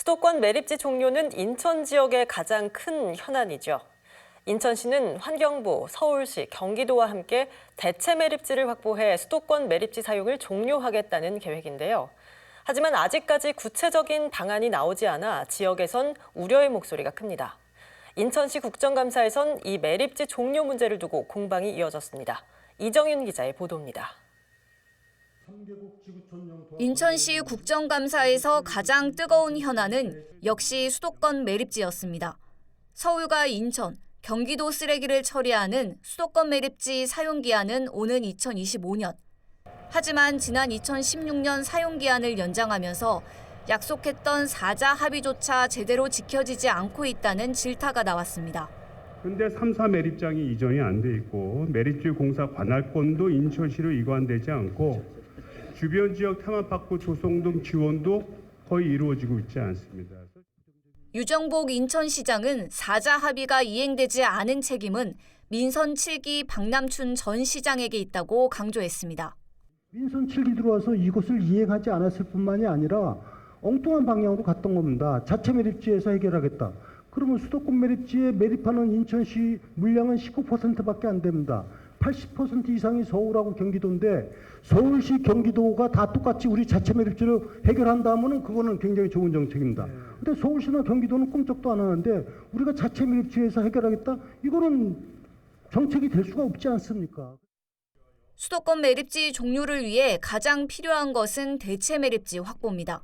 수도권 매립지 종료는 인천 지역의 가장 큰 현안이죠. 인천시는 환경부, 서울시, 경기도와 함께 대체 매립지를 확보해 수도권 매립지 사용을 종료하겠다는 계획인데요. 하지만 아직까지 구체적인 방안이 나오지 않아 지역에선 우려의 목소리가 큽니다. 인천시 국정감사에선 이 매립지 종료 문제를 두고 공방이 이어졌습니다. 이정윤 기자의 보도입니다. 인천시 국정감사에서 가장 뜨거운 현안은 역시 수도권 매립지였습니다. 서울과 인천, 경기도 쓰레기를 처리하는 수도권 매립지 사용기한은 오는 2025년. 하지만 지난 2016년 사용기한을 연장하면서 약속했던 4자 합의조차 제대로 지켜지지 않고 있다는 질타가 나왔습니다. 그런데 3사 매립장이 이전이 안 돼 있고 매립지 공사 관할권도 인천시로 이관되지 않고 주변 지역 테마파크 조성 등 지원도 거의 이루어지고 있지 않습니다. 유정복 인천시장은 4자 합의가 이행되지 않은 책임은 민선 7기 박남춘 전 시장에게 있다고 강조했습니다. 민선 7기 들어와서 이것을 이행하지 않았을 뿐만이 아니라 엉뚱한 방향으로 갔던 겁니다. 자체 매립지에서 해결하겠다. 그러면 수도권 매립지에 매립하는 인천시 물량은 19%밖에 안 됩니다. 80% 이상이 서울하고 경기도인데 서울시, 경기도가 다 똑같이 우리 자체 매립지로 해결한다면은 그거는 굉장히 좋은 정책입니다. 근데 서울시나 경기도는 꿈쩍도 안 하는데 우리가 자체 매립지에서 해결하겠다? 이거는 정책이 될 수가 없지 않습니까? 수도권 매립지 종료를 위해 가장 필요한 것은 대체 매립지 확보입니다.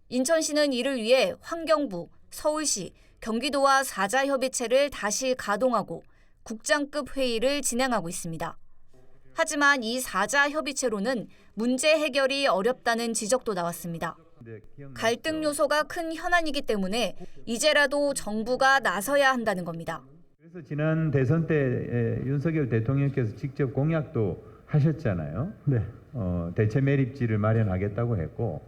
인천시는 이를 위해 환경부, 서울시, 경기도와 4자 협의체를 다시 가동하고 국장급 회의를 진행하고 있습니다. 하지만 이 4자 협의체로는 문제 해결이 어렵다는 지적도 나왔습니다. 갈등 요소가 큰 현안이기 때문에 이제라도 정부가 나서야 한다는 겁니다. 그래서 지난 대선 때 윤석열 대통령께서 직접 공약도 하셨잖아요. 네. 대체 매립지를 마련하겠다고 했고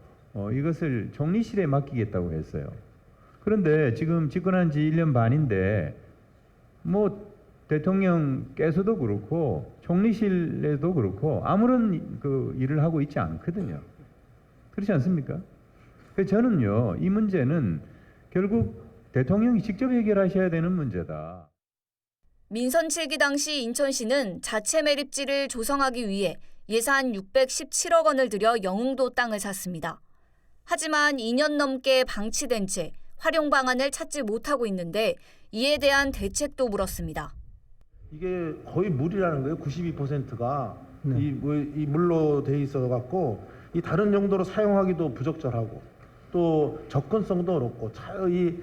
이것을 총리실에 맡기겠다고 했어요. 그런데 지금 집권한 지 1년 반인데 뭐 대통령께서도 그렇고 총리실에도 그렇고 아무런 그 일을 하고 있지 않거든요. 그렇지 않습니까? 그래서 저는요, 이 문제는 결국 대통령이 직접 해결하셔야 되는 문제다. 민선 7기 당시 인천시는 자체 매립지를 조성하기 위해 예산 617억 원을 들여 영흥도 땅을 샀습니다. 하지만 2년 넘게 방치된 채 활용 방안을 찾지 못하고 있는데 이에 대한 대책도 물었습니다. 이게 거의 물이라는 거예요. 92%가 네. 이 물로 돼 있어 갖고 이 다른 용도로 사용하기도 부적절하고 또 접근성도 어렵고 이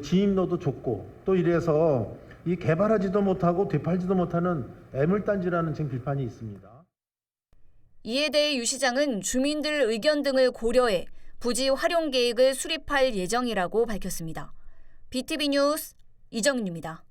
진입로도 좁고 또 이래서 이 개발하지도 못하고 되팔지도 못하는 애물단지라는 지금 비판이 있습니다. 이에 대해 유 시장은 주민들 의견 등을 고려해 부지 활용 계획을 수립할 예정이라고 밝혔습니다. BTV 뉴스 이정윤입니다.